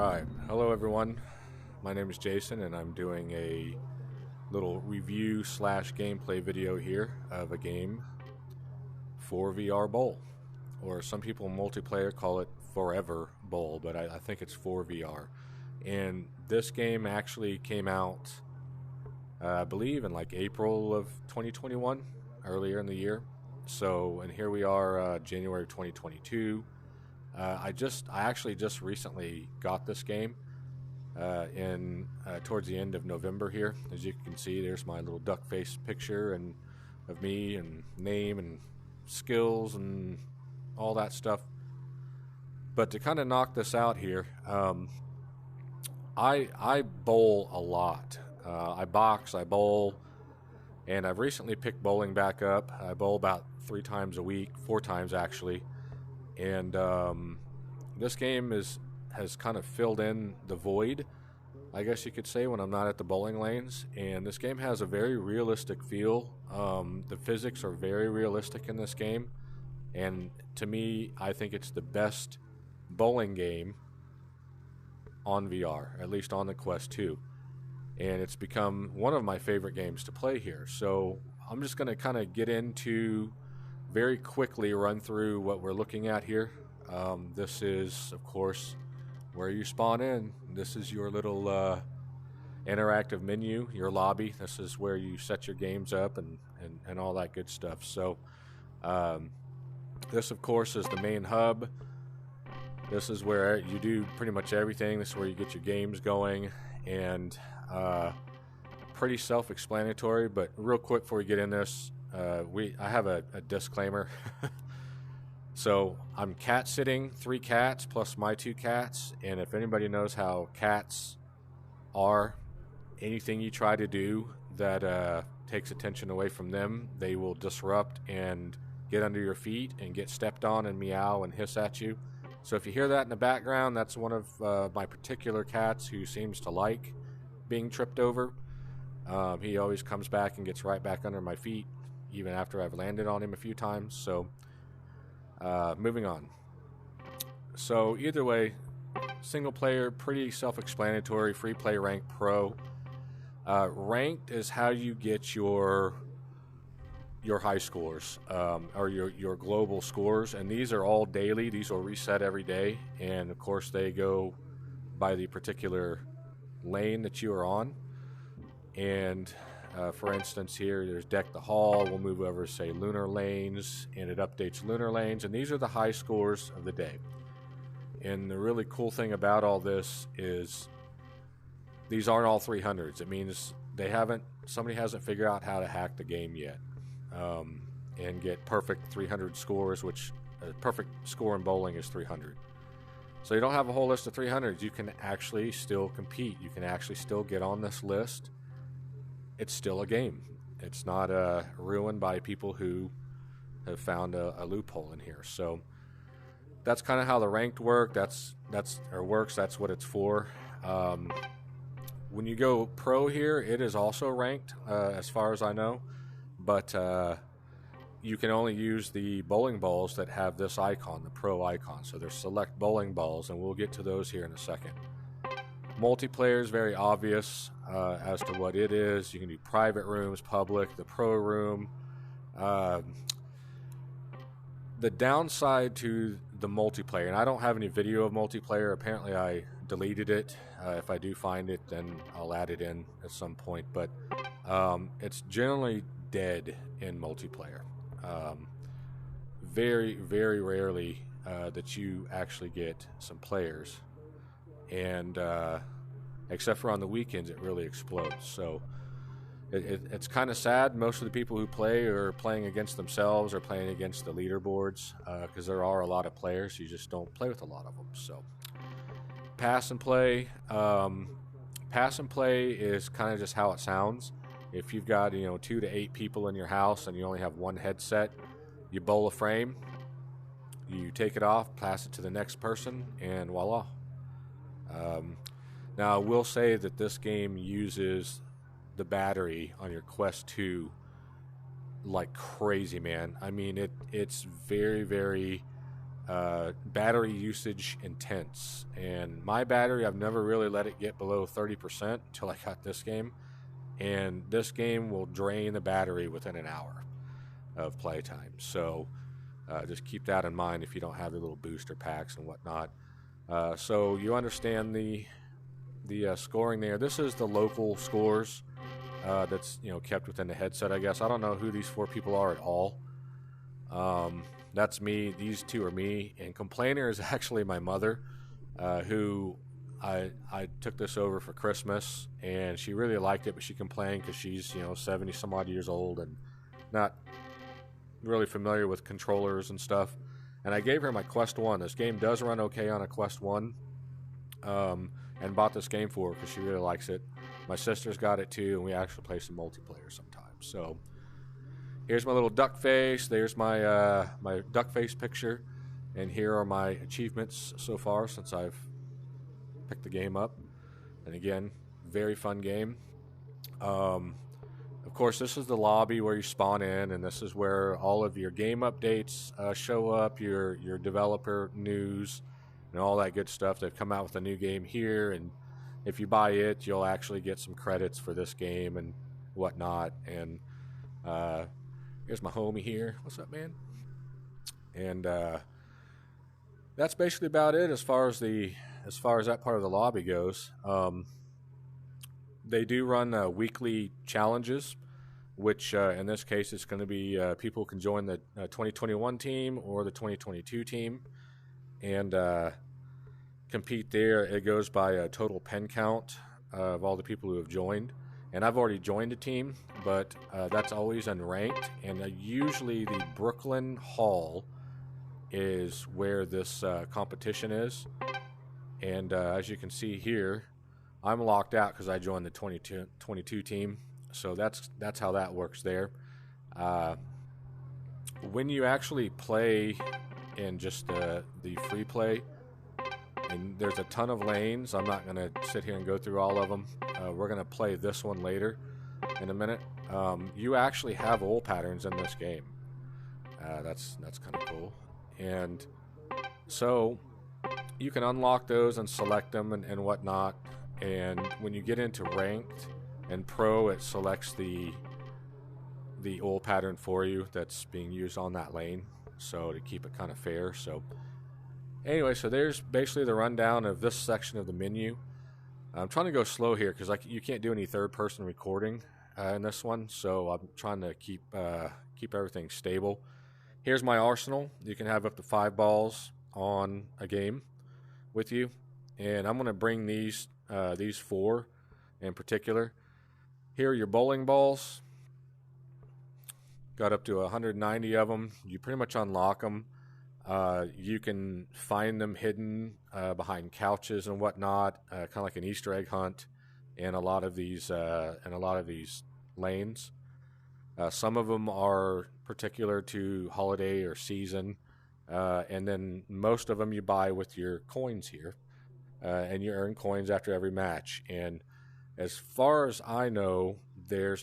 Alright, hello everyone. My name is Jason and I'm doing a little review slash gameplay video here of a game, ForeVR Bowl. Or some people in multiplayer call it Forever Bowl, but I think it's ForeVR. And this game actually came out, I believe, in like April of 2021, earlier in the year. So, and here we are, January of 2022. I actually just recently got this game towards the end of November here. As you can see, there's my little duck face picture and of me and name and skills and all that stuff. But to kind of knock this out here, I bowl a lot. I box, I bowl, and I've recently picked bowling back up. I bowl about 3 times a week, 4 times actually. And this game has kind of filled in the void, I guess you could say, when I'm not at the bowling lanes. And this game has a very realistic feel. The physics are very realistic in this game, and to me, I think it's the best bowling game on VR, at least on the Quest 2. And it's become one of my favorite games to play here. So I'm just going to kind of get into, very quickly run through what we're looking at here. This is, of course, where you spawn in. This is your little interactive menu, your lobby. This is where you set your games up and all that good stuff. So this, of course, is the main hub. This is where you do pretty much everything. This is where you get your games going, and pretty self-explanatory. But real quick before we get in this, I have a disclaimer. So I'm cat sitting 3 cats plus my 2 cats, and if anybody knows how cats are, anything you try to do that takes attention away from them, they will disrupt and get under your feet and get stepped on and meow and hiss at you. So if you hear that in the background, that's one of my particular cats who seems to like being tripped over. He always comes back and gets right back under my feet, even after I've landed on him a few times. So moving on. So either way, single player, pretty self-explanatory. Free play, ranked, pro. Ranked is how you get your high scores, or your global scores, and these are all daily. These will reset every day, and of course they go by the particular lane that you are on. And for instance, here there's deck the hall. We'll move over, say, lunar lanes, and it updates lunar lanes, and these are the high scores of the day. And the really cool thing about all this is these aren't all 300s. It means somebody hasn't figured out how to hack the game yet, and get perfect 300 scores, which a perfect score in bowling is 300. So you don't have a whole list of 300s. You can actually still compete. You can actually still get on this list. It's still a game. It's not ruined by people who have found a loophole in here. So that's kind of how the ranked works. That's what it's for. When you go pro here, it is also ranked, as far as I know, but you can only use the bowling balls that have this icon, the pro icon. So there's select bowling balls, and we'll get to those here in a second. Multiplayer is very obvious as to what it is. You can do private rooms, public, the pro room. The downside to the multiplayer, and I don't have any video of multiplayer. Apparently I deleted it. If I do find it, then I'll add it in at some point. But it's generally dead in multiplayer. Very, very rarely that you actually get some players. And except for on the weekends, it really explodes. So it's kind of sad. Most of the people who play are playing against themselves or playing against the leaderboards, because there are a lot of players. You just don't play with a lot of them. So pass and play. Pass and play is kind of just how it sounds. If you've got 2 to 8 people in your house and you only have one headset, you bowl a frame, you take it off, pass it to the next person, and voila. Now, I will say that this game uses the battery on your Quest 2 like crazy, man. I mean, it's very, very battery usage intense. And my battery, I've never really let it get below 30% until I got this game. And this game will drain the battery within an hour of playtime. So just keep that in mind if you don't have the little booster packs and whatnot. So you understand the scoring there. This is the local scores that's kept within the headset, I guess. I don't know who these 4 people are at all. That's me. These 2 are me. And Complainer is actually my mother, who I took this over for Christmas, and she really liked it, but she complained because she's 70 some odd years old and not really familiar with controllers and stuff. And I gave her my Quest 1. This game does run okay on a Quest 1, and bought this game for her because she really likes it. My sister's got it too, and we actually play some multiplayer sometimes. So here's my little duck face. There's my my duck face picture, and here are my achievements so far since I've picked the game up. And again, very fun game. Of course, this is the lobby where you spawn in, and this is where all of your game updates show up, your developer news, and all that good stuff. They've come out with a new game here, and if you buy it, you'll actually get some credits for this game and whatnot. And here's my homie here. What's up, man? And that's basically about it as far as that part of the lobby goes. They do run weekly challenges, which in this case it's going to be people can join the 2021 team or the 2022 team and compete there. It goes by a total pen count of all the people who have joined. And I've already joined a team, but that's always unranked. And usually the Brooklyn Hall is where this competition is. And as you can see here, I'm locked out because I joined the 22 team. So that's how that works there. When you actually play in just the free play, and there's a ton of lanes. I'm not going to sit here and go through all of them. We're going to play this one later in a minute. You actually have oil patterns in this game. That's kind of cool. And so you can unlock those and select them and whatnot. And when you get into ranked and pro, it selects the oil pattern for you that's being used on that lane. So to keep it kind of fair. So anyway, so there's basically the rundown of this section of the menu. I'm trying to go slow here because you can't do any third-person recording in this one, so I'm trying to keep everything stable. Here's my arsenal. You can have up to 5 balls on a game with you, and I'm going to bring these 4 in particular. Here are your bowling balls. Got up to 190 of them. You pretty much unlock them. You can find them hidden behind couches and whatnot, kind of like an Easter egg hunt in a lot of these lanes. Some of them are particular to holiday or season, and then most of them you buy with your coins here, and you earn coins after every match. And as far as I know, there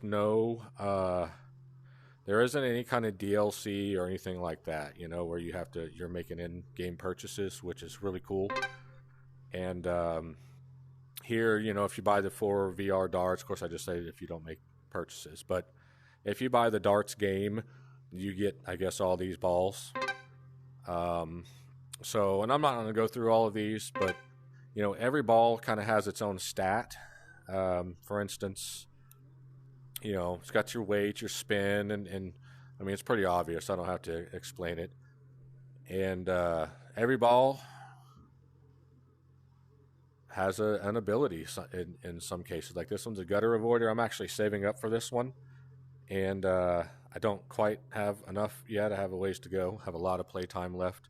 isn't any kind of DLC or anything like that, where you're making in-game purchases, which is really cool. And here, if you buy the ForeVR darts, of course I just say if you don't make purchases, but if you buy the darts game, you get, I guess, all these balls. And I'm not going to go through all of these, but, every ball kind of has its own stat. For instance, it's got your weight, your spin, and I mean, it's pretty obvious. I don't have to explain it. And every ball has an ability in some cases. Like this one's a gutter avoider. I'm actually saving up for this one. And I don't quite have enough yet. I have a ways to go. Have a lot of playtime left.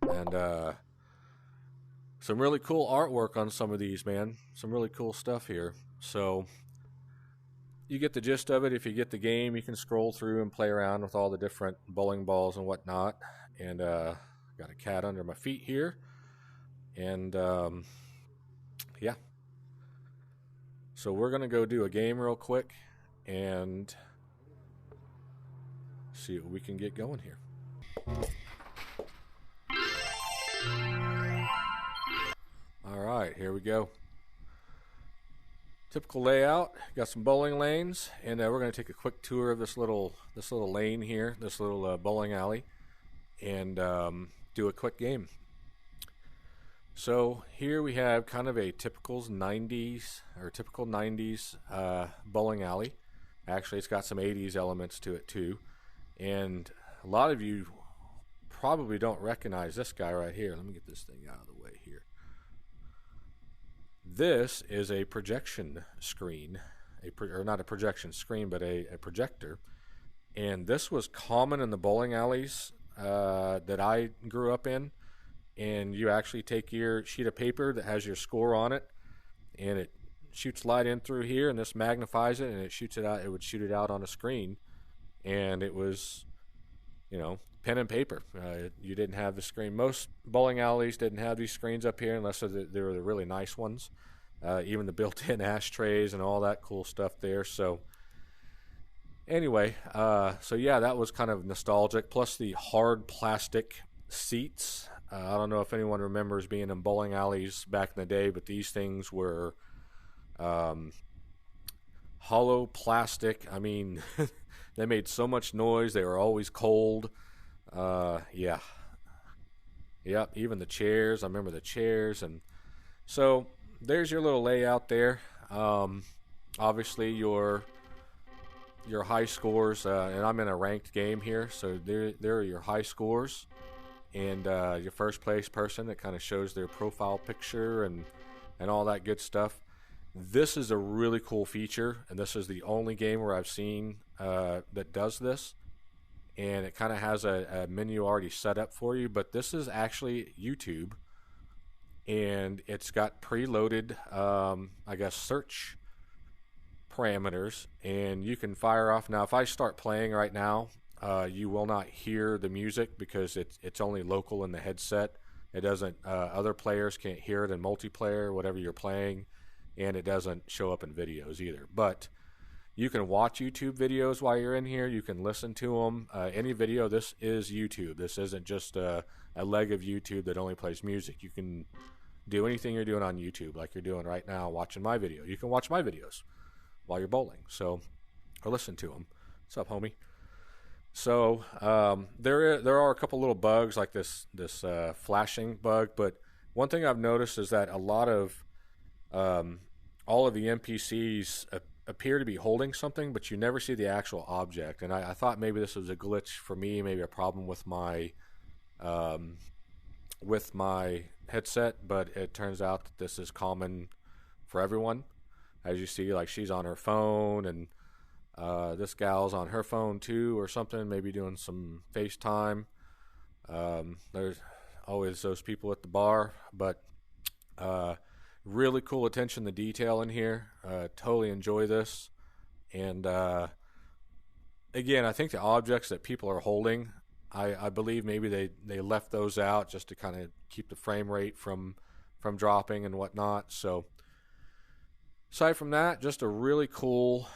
And some really cool artwork on some of these, man. Some really cool stuff here. So you get the gist of it. If you get the game, you can scroll through and play around with all the different bowling balls and whatnot. And got a cat under my feet here. And yeah. So we're going to go do a game real quick and see what we can get going here. right, here we go. Typical layout. Got some bowling lanes, and we're going to take a quick tour of this little lane here, this little bowling alley, and do a quick game. So here we have kind of a typical 90s bowling alley. Actually, it's got some 80s elements to it too, and a lot of you probably don't recognize this guy right here. Let me get this thing out of the way here. This is a projection screen, or not a projection screen, but a projector. And this was common in the bowling alleys that I grew up in. And you actually take your sheet of paper that has your score on it, and it shoots light in through here, and this magnifies it, and it shoots it out. It would shoot it out on a screen, and it was, pen and paper. You didn't have the screen. Most bowling alleys didn't have these screens up here unless they were the really nice ones. Even the built-in ashtrays and all that cool stuff there. So anyway, yeah, that was kind of nostalgic. Plus the hard plastic seats. I don't know if anyone remembers being in bowling alleys back in the day, but these things were hollow plastic. I mean, they made so much noise. They were always cold. Yeah. Yep, even the chairs. I remember the chairs. And so there's your little layout there. Obviously your high scores, and I'm in a ranked game here, so there are your high scores, and your first place person that kind of shows their profile picture and all that good stuff. This is a really cool feature, and this is the only game where I've seen that does this. And it kind of has a menu already set up for you, but this is actually YouTube, and it's got preloaded, I guess, search parameters, and you can fire off. Now, if I start playing right now, you will not hear the music because it's only local in the headset. It doesn't. Other players can't hear it in multiplayer, whatever you're playing, and it doesn't show up in videos either. But you can watch YouTube videos while you're in here. You can listen to them. Any video, this is YouTube. This isn't just a leg of YouTube that only plays music. You can do anything you're doing on YouTube, like you're doing right now, watching my video. You can watch my videos while you're bowling, or listen to them. What's up, homie? So there are a couple little bugs like this flashing bug, but one thing I've noticed is that a lot of all of the NPCs appear to be holding something, but you never see the actual object. And I thought maybe this was a glitch for me, maybe a problem with my headset, but it turns out that this is common for everyone. As you see, like, she's on her phone, and this gal's on her phone too, or something, maybe doing some FaceTime. There's always those people at the bar, but really cool attention to detail in here. Totally enjoy this. And again, I think the objects that people are holding, I believe maybe they left those out just to kind of keep the frame rate from dropping and whatnot. So aside from that, just a really cool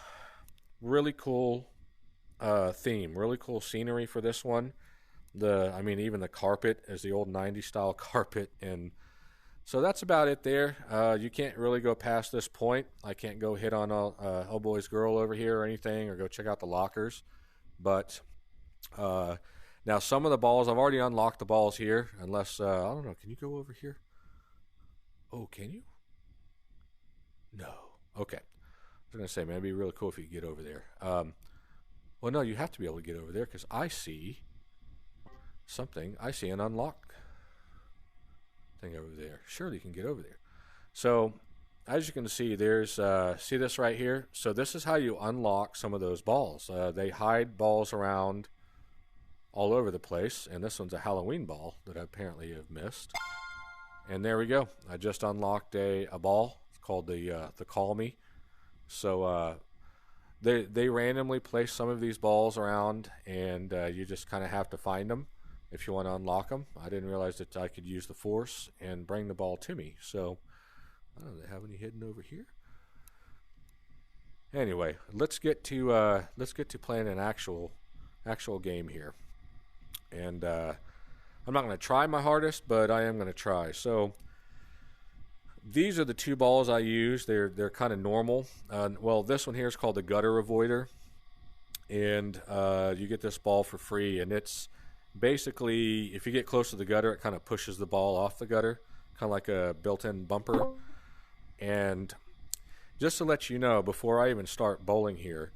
theme, really cool scenery for this one. Even the carpet is the old 90s style carpet. And so that's about it there. You can't really go past this point. I can't go hit on a boy's girl over here or anything, or go check out the lockers. But now some of the balls, I've already unlocked the balls here, unless, I don't know, can you go over here? Oh, can you? No. Okay. I was going to say, man, it'd be really cool if you could get over there. Well, no, you have to be able to get over there, because I see something. I see an unlock thing over there. Surely you can get over there. So as you can see, there's see this right here? So this is how you unlock some of those balls. They hide balls around all over the place, and this one's a Halloween ball that I apparently have missed. And there we go. I just unlocked a ball. It's called the Call Me. So they randomly place some of these balls around, and you just kind of have to find them if you want to unlock them. I didn't realize that I could use the force and bring the ball to me. So I don't know, do they have any hidden over here? Anyway, let's get to playing an actual game here. And I'm not going to try my hardest, but I am going to try. So these are the two balls I use. They're kind of normal. Well, this one here is called the gutter avoider, and you get this ball for free. And it's basically, if you get close to the gutter, it kind of pushes the ball off the gutter, kind of like a built-in bumper. And just to let you know, before I even start bowling here,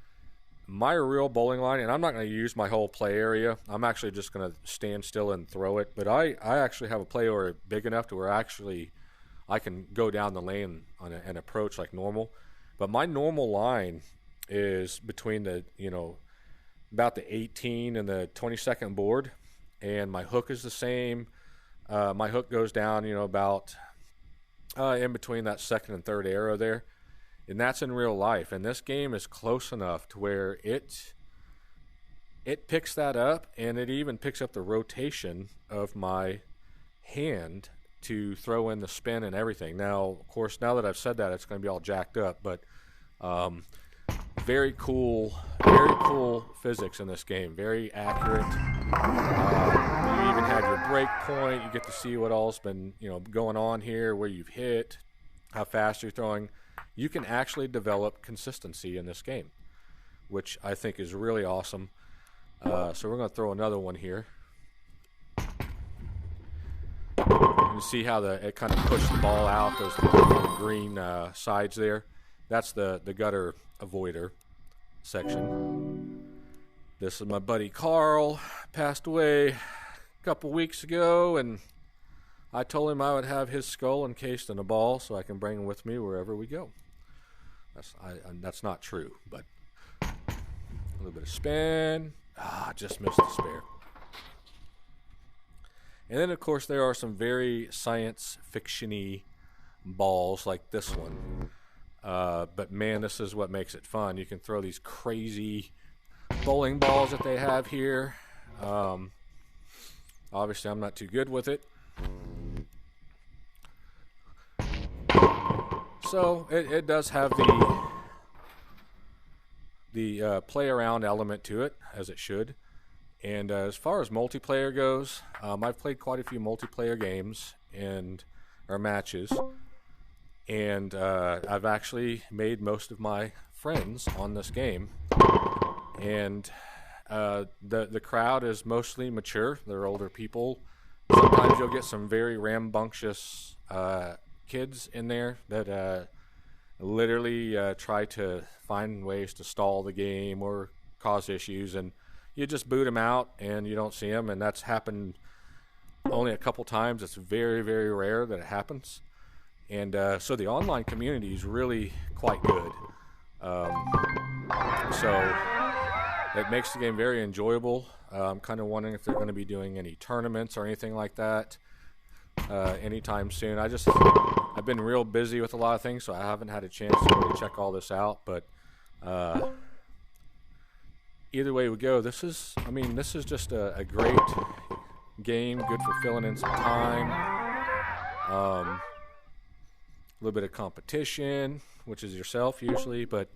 my real bowling line, and I'm not going to use my whole play area. I'm actually just going to stand still and throw it. But I actually have a play area big enough to where I can go down the lane and approach like normal. But my normal line is between the, about the 18 and the 22nd board. And my hook is the same. My hook goes down, about in between that second and third arrow there. And that's in real life. And this game is close enough to where it picks that up, and it even picks up the rotation of my hand to throw in the spin and everything. Now, of course, now that I've said that, it's going to be all jacked up. But very cool physics in this game. Very accurate. You even have your break point. You get to see what all's been going on here, where you've hit, how fast you're throwing. You can actually develop consistency in this game, which I think is really awesome. So we're going to throw another one here. You see how it kind of pushed the ball out, those green sides there. That's the gutter avoider section. This is my buddy Carl, passed away a couple weeks ago, and I told him I would have his skull encased in a ball so I can bring him with me wherever we go. That's not true, but a little bit of spin. Just missed the spare. And then, of course, there are some very science fiction-y balls like this one. But, man, this is what makes it fun. You can throw these crazy bowling balls that they have here. Obviously, I'm not too good with it. So it does have the play around element to it, as it should. And as far as multiplayer goes, I've played quite a few multiplayer games or matches, and I've actually made most of my friends on this game. And the crowd is mostly mature. They're older people. Sometimes you'll get some very rambunctious kids in there that literally try to find ways to stall the game or cause issues, and you just boot them out and you don't see them. And that's happened only a couple times. It's very, very rare that it happens. And so the online community is really quite good. So it makes the game very enjoyable. I'm kind of wondering if they're going to be doing any tournaments or anything like that anytime soon. I've been real busy with a lot of things, so I haven't had a chance to really check all this out. But either way we go, this is just a great game, good for filling in some time. A little bit of competition, which is yourself usually, but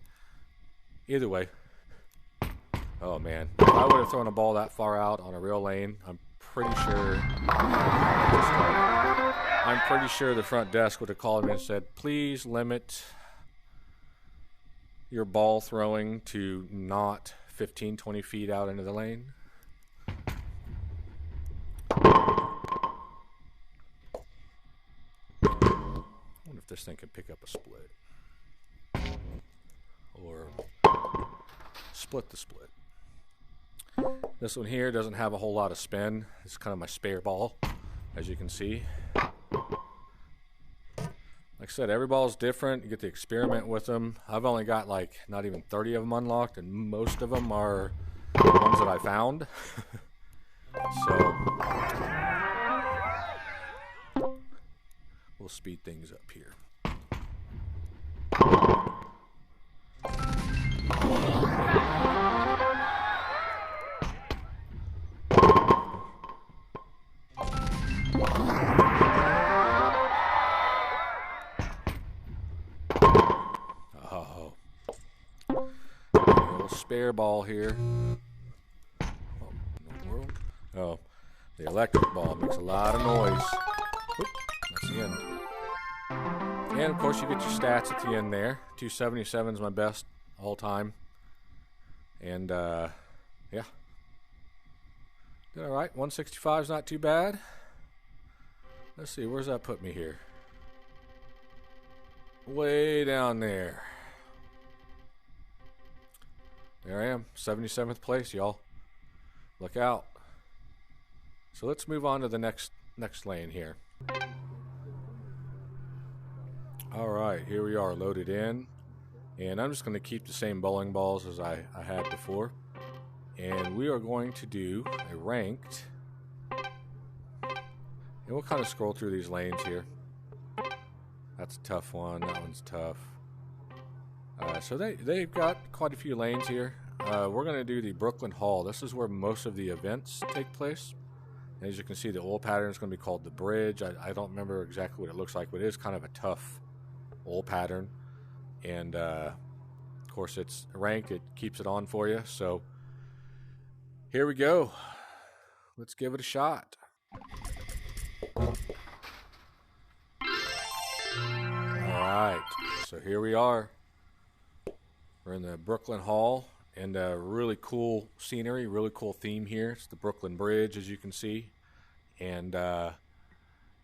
either way. Oh man, if I would have thrown a ball that far out on a real lane, I'm pretty sure the front desk would have called me and said, please limit your ball throwing to not 15, 20 feet out into the lane. I wonder if this thing could pick up a split. Or split the split. This one here doesn't have a whole lot of spin. It's kind of my spare ball, as you can see. Like I said, every ball is different. You get to experiment with them. I've only got like not even 30 of them unlocked, and most of them are ones that I found. So we'll speed things up here. Spare ball here. Oh, in the world? Oh, the electric ball makes a lot of noise. Oop, that's the end. And of course you get your stats at the end there. 277 is my best all time. And yeah. Did alright. 165 is not too bad. Let's see, where's that put me here? Way down there. There I am, 77th place, y'all. Look out. So let's move on to the next lane here. Alright, here we are, loaded in. And I'm just going to keep the same bowling balls as I had before. And we are going to do a ranked. And we'll kind of scroll through these lanes here. That's a tough one. That one's tough. So they've got quite a few lanes here. We're going to do the Brooklyn Hall. This is where most of the events take place. And as you can see, the oil pattern is going to be called the bridge. I don't remember exactly what it looks like, but it is kind of a tough oil pattern. And of course, it's ranked. It keeps it on for you. So here we go. Let's give it a shot. Alright, so here we are. We're in the Brooklyn Hall, and really cool scenery, really cool theme here. It's the Brooklyn Bridge, as you can see, and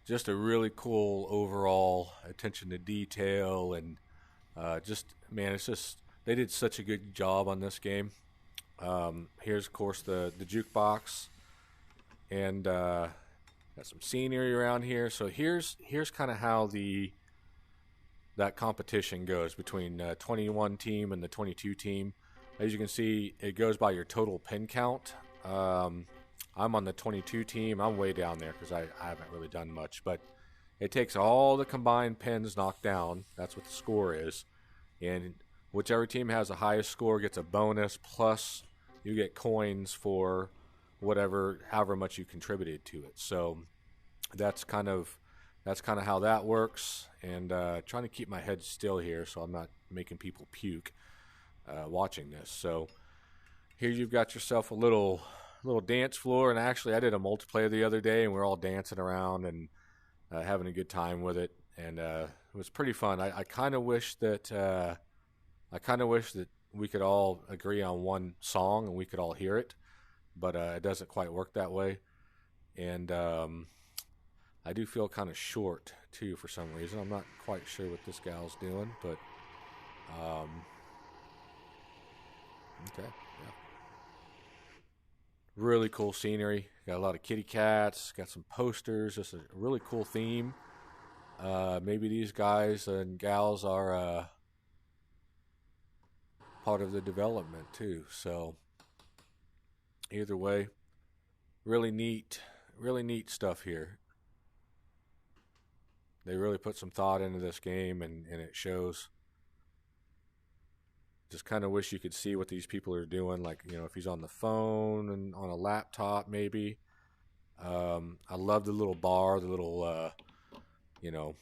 just a really cool overall attention to detail, and just, man, it's just, they did such a good job on this game. Here's, of course, the jukebox, and got some scenery around here. So here's kind of how that competition goes between 21 team and the 22 team. As you can see, it goes by your total pin count. I'm on the 22 team. I'm way down there because I haven't really done much, but it takes all the combined pins knocked down. That's what the score is, and whichever team has the highest score gets a bonus, plus you get coins for however much you contributed to it. So that's kind of how that works. And trying to keep my head still here so I'm not making people puke watching this. So here you've got yourself a little dance floor, and actually I did a multiplayer the other day and we're all dancing around and having a good time with it, and it was pretty fun. I kind of wish that we could all agree on one song and we could all hear it, but it doesn't quite work that way. And I do feel kind of short too for some reason. I'm not quite sure what this gal's doing, but okay, yeah. Really cool scenery. Got a lot of kitty cats, got some posters, just a really cool theme. Maybe these guys and gals are part of the development too. So either way, really neat stuff here. They really put some thought into this game, and it shows. Just kind of wish you could see what these people are doing, like, you know, if he's on the phone and on a laptop maybe. I love the little bar, the little you know,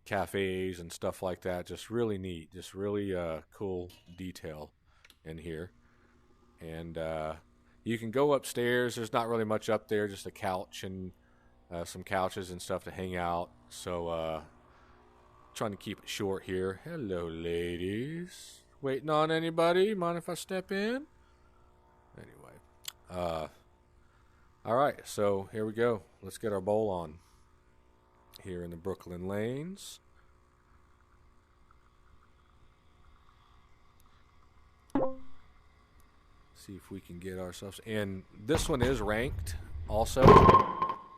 cafes and stuff like that. Just really neat, just really cool detail in here. And you can go upstairs. There's not really much up there, just a couch and some couches and stuff to hang out. So trying to keep it short here. Hello, ladies. Waiting on anybody? Mind if I step in? Anyway, all right, so here we go. Let's get our bowl on here in the Brooklyn lanes. See if we can get ourselves, and this one is ranked also.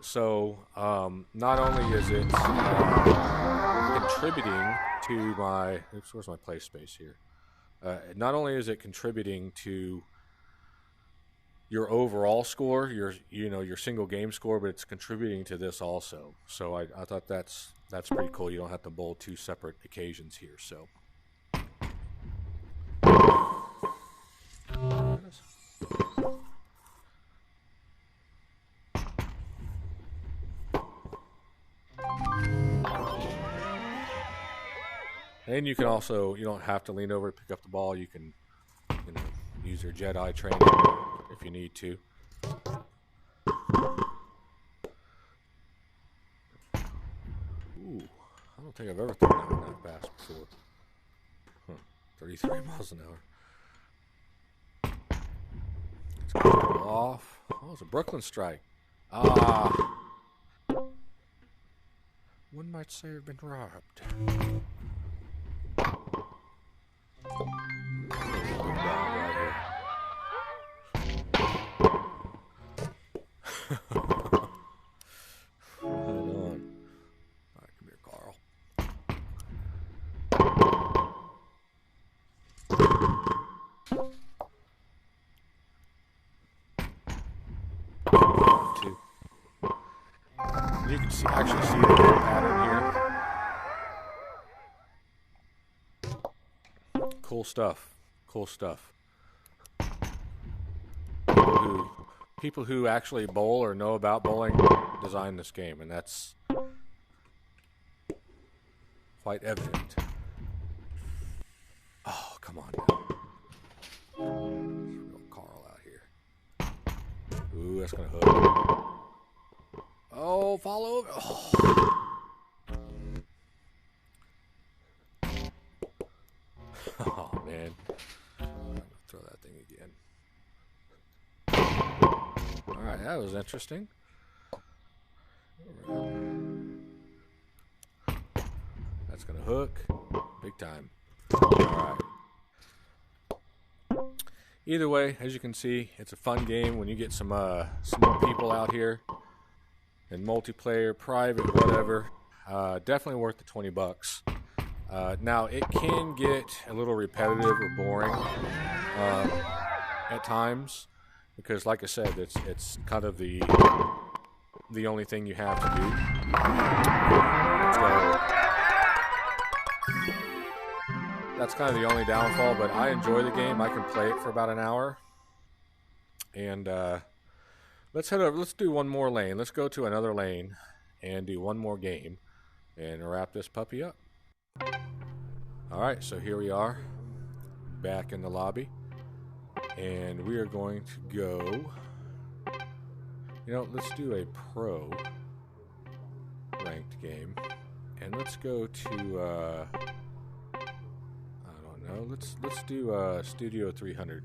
So not only is it contributing to my, oops, where's my play space here? Not only is it contributing to your overall score, your single game score, but it's contributing to this also. So I thought that's pretty cool. You don't have to bowl two separate occasions here. So. And you can also, you don't have to lean over to pick up the ball. You can, use your Jedi training if you need to. Ooh, I don't think I've ever thrown that one that fast before. Huh. 33 miles an hour. Let's go off. Oh, it's a Brooklyn strike. Ah. One might say I've been robbed. You can actually see the little pattern here. Cool stuff. Cool stuff. People who actually bowl or know about bowling design this game, and that's quite evident. Oh, come on now. Real Carl out here. Ooh, that's gonna hook. Oh, fall over. Oh. Oh, man. I'm going to throw that thing again. Alright, that was interesting. That's going to hook. Big time. Alright. Either way, as you can see, it's a fun game when you get some more people out here. And multiplayer, private, whatever. Definitely worth the $20. Now, it can get a little repetitive or boring at times because, like I said, it's kind of the only thing you have to do. So that's kind of the only downfall, but I enjoy the game. I can play it for about an hour. And let's head over. Let's do one more lane. Let's go to another lane and do one more game and wrap this puppy up. Alright, so here we are, back in the lobby, and we are going to go, let's do a pro ranked game, and let's go to, I don't know, let's do Studio 300.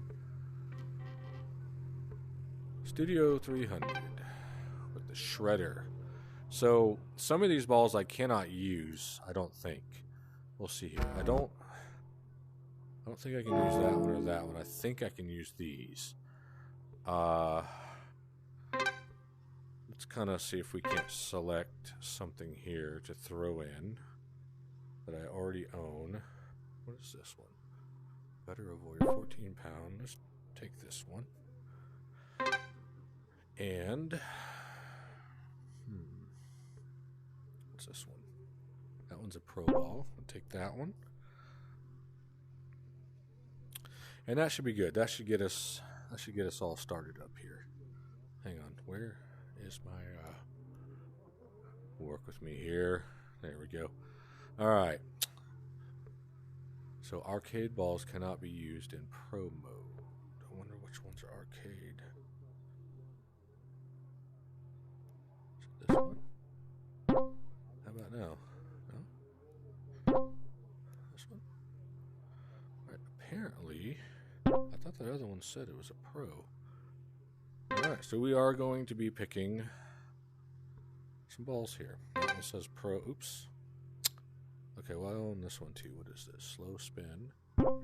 Studio 300 with the shredder. So, some of these balls I cannot use, I don't think. We'll see here. I don't think I can use that one or that one. I think I can use these. Let's kind of see if we can't select something here to throw in that I already own. What is this one? Better avoid 14 pound. Let's take this one. And what's this one? That one's a pro ball. I'll take that one. And that should be good. That should get us all started up here. Hang on. Where is my work with me here? There we go. All right. So arcade balls cannot be used in pro mode. I wonder which ones are arcade. Is it this one? How about now? This one? Right, apparently, I thought the other one said it was a pro. Alright, so we are going to be picking some balls here. That one says pro. Oops. Okay, well, I own this one too. What is this? Slow spin. What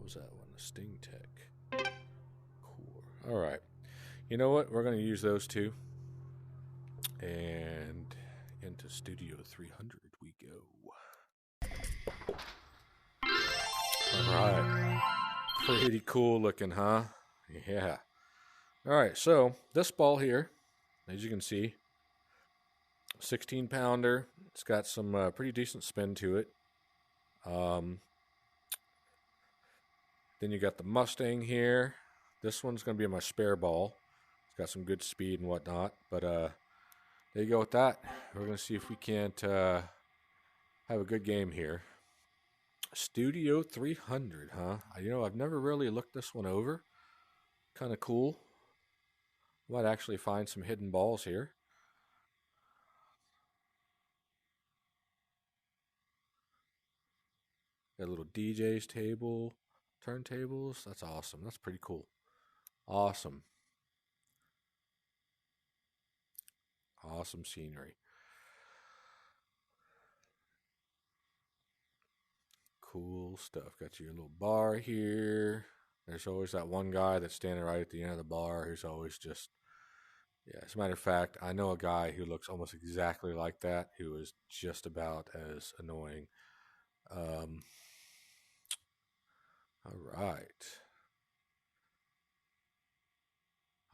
was that one? The Sting Tech. Core. Alright. You know what? We're going to use those two. And into Studio 300 we go. Alright. Pretty cool looking, huh? Yeah. Alright, so this ball here, as you can see, 16 pounder. It's got some pretty decent spin to it. Then you got the Mustang here. This one's going to be my spare ball. It's got some good speed and whatnot. But there you go with that. We're going to see if we can't have a good game here. Studio 300, huh? I've never really looked this one over. Kind of cool. Might actually find some hidden balls here. Got a little DJ's table, turntables. That's awesome. That's pretty cool. Awesome. Awesome scenery. Cool stuff. Got your little bar here. There's always that one guy that's standing right at the end of the bar who's always just, yeah. As a matter of fact, I know a guy who looks almost exactly like that who is just about as annoying. All right.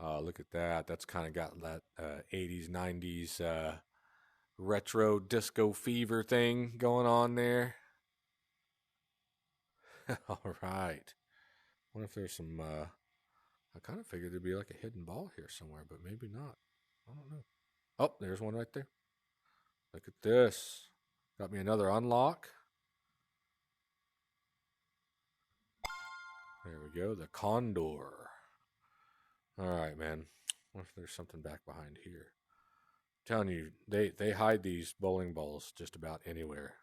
Look at that. That's kind of got that 80s, 90s retro disco fever thing going on there. All right. Wonder if there's some. I kind of figured there'd be like a hidden ball here somewhere, but maybe not. I don't know. Oh, there's one right there. Look at this. Got me another unlock. There we go. The Condor. All right, man. What if there's something back behind here? I'm telling you, they hide these bowling balls just about anywhere.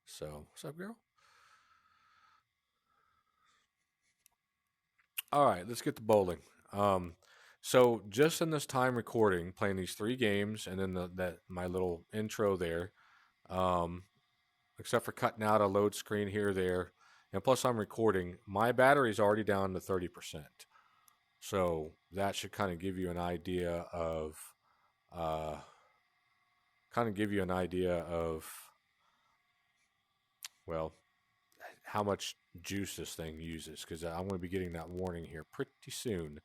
So, what's up, girl? All right, let's get to bowling. So just in this time recording, playing these 3 games, and then that my little intro there, except for cutting out a load screen here or there, and plus I'm recording, my battery's already down to 30%. So that should kind of give you an idea of, well, how much juice this thing uses, because I'm going to be getting that warning here pretty soon.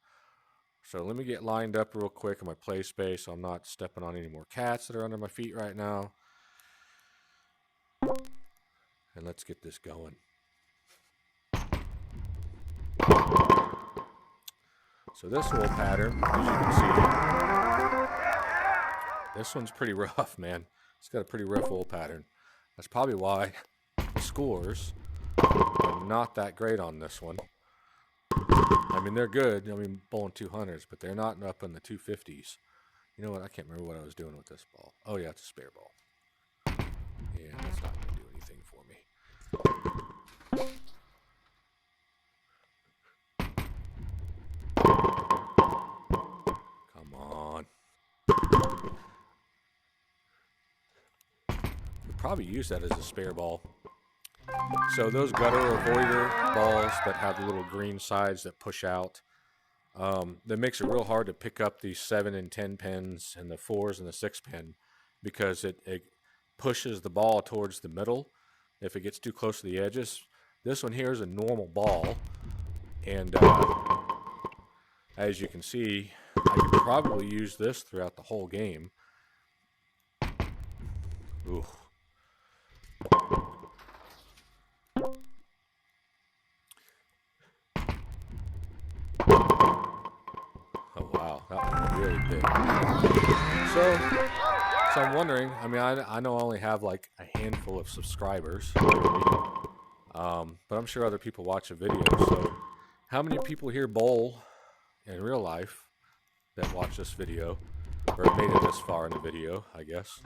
So let me get lined up real quick in my play space so I'm not stepping on any more cats that are under my feet right now. And let's get this going. So this whole pattern, as you can see, this one's pretty rough, man. It's got a pretty rough wool pattern. That's probably why the scores are not that great on this one. I mean, they're good. I mean, bowling 200s, but they're not up in the 250s. You know what? I can't remember what I was doing with this ball. Oh, yeah, it's a spare ball. Yeah, that's not going to do anything for me. Come on. We'd probably use that as a spare ball. So those gutter avoider balls that have the little green sides that push out, that makes it real hard to pick up these 7 and 10 pins and the 4s and the 6 pin, because it pushes the ball towards the middle if it gets too close to the edges. This one here is a normal ball, and as you can see, I could probably use this throughout the whole game. Ooh. Oh wow, that was really big. So I'm wondering. I mean, I know I only have like a handful of subscribers, but I'm sure other people watch the video. So, how many people here bowl in real life that watch this video, or made it this far in the video, I guess?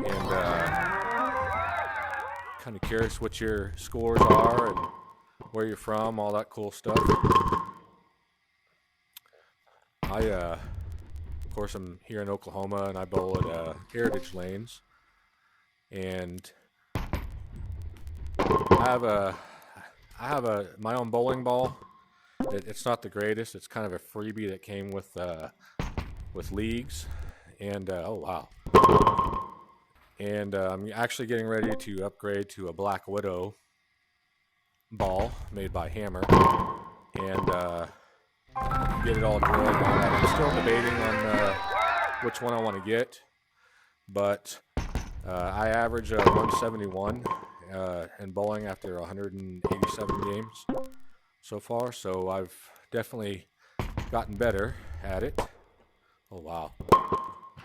And kind of curious what your scores are and where you're from, all that cool stuff. Of course, I'm here in Oklahoma, and I bowl at Heritage Lanes, and I have my own bowling ball. It's not the greatest. It's kind of a freebie that came with leagues, and oh wow! And I'm actually getting ready to upgrade to a Black Widow ball made by Hammer, and get it all drilled and all that. I'm still debating on which one I want to get, but I average 171 in bowling after 187 games so far, so I've definitely gotten better at it. Oh wow,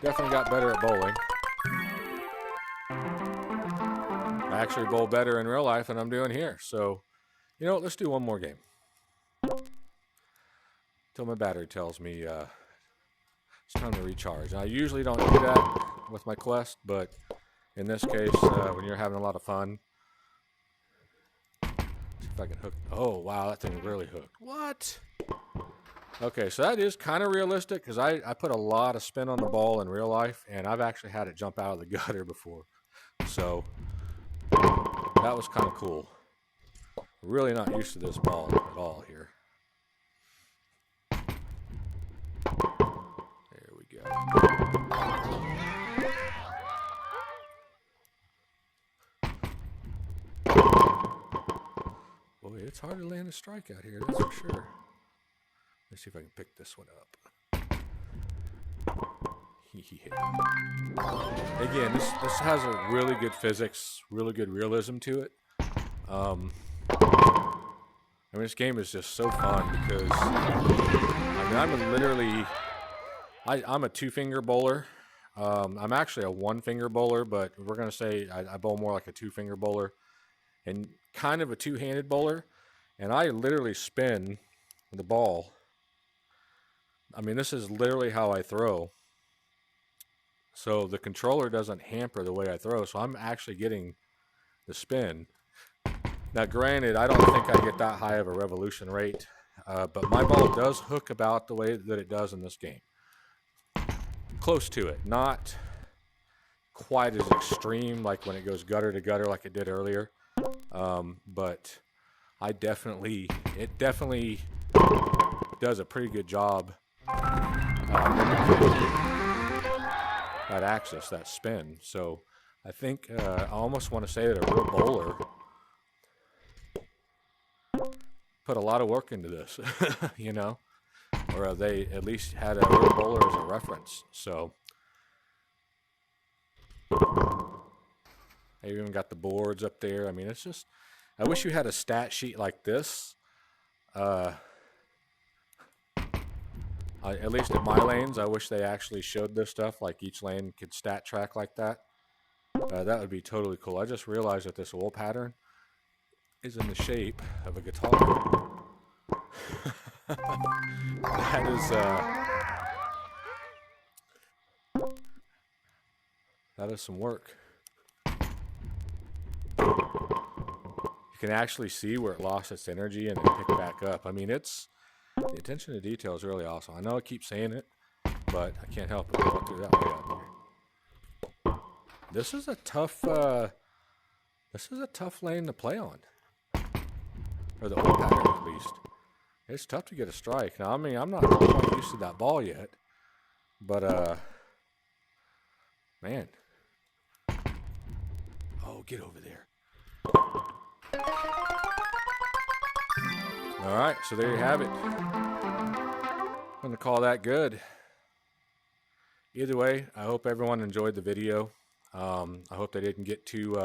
definitely got better at bowling. I actually bowl better in real life than I'm doing here, so you know what, let's do one more game till my battery tells me it's time to recharge. I usually don't do that with my Quest, but in this case, when you're having a lot of fun, if I can hook. Oh, wow, that thing really hooked. What? Okay, so that is kind of realistic because I put a lot of spin on the ball in real life, and I've actually had it jump out of the gutter before. So that was kind of cool. Really not used to this ball at all here. There we go. Boy, it's hard to land a strike out here, that's for sure. Let's see if I can pick this one up. Yeah. Again, this has a really good physics, really good realism to it. I mean, this game is just so fun because I'm a two-finger bowler. I'm actually a one-finger bowler, but we're gonna say I bowl more like a two-finger bowler, and kind of a two-handed bowler. And I literally spin the ball. I mean, this is literally how I throw. So the controller doesn't hamper the way I throw, so I'm actually getting the spin. Now, granted, I don't think I get that high of a revolution rate, but my ball does hook about the way that it does in this game. Close to it, not quite as extreme like when it goes gutter to gutter like it did earlier, but it definitely does a pretty good job that axis, that spin. So I think I almost want to say that a real bowler put a lot of work into this, you know, or they at least had a real bowler as a reference. So I even got the boards up there. I mean, it's just, I wish you had a stat sheet like this. At least at my lanes, I wish they actually showed this stuff, like each lane could stat track like that. That would be totally cool. I just realized that this wool pattern is in the shape of a guitar. That is some work. You can actually see where it lost its energy and it picked back up. I mean, the attention to detail is really awesome. I know I keep saying it, but I can't help it. Go through that way out there. This is a tough lane to play on, or the old pattern at least. It's tough to get a strike. Now, I mean, I'm not quite used to that ball yet, but man, oh, get over there. All right, so there you have it. I'm going to call that good. Either way, I hope everyone enjoyed the video. I hope they didn't get too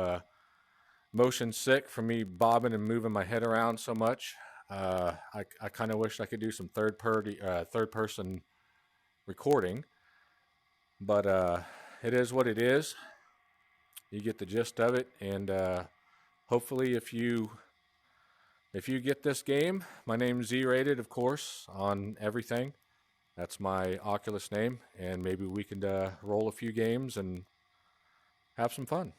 motion sick from me bobbing and moving my head around so much. I kind of wish I could do some third person recording, but it is what it is. You get the gist of it, and hopefully if you get this game, my name's Z-Rated, of course, on everything. That's my Oculus name, and maybe we can roll a few games and have some fun.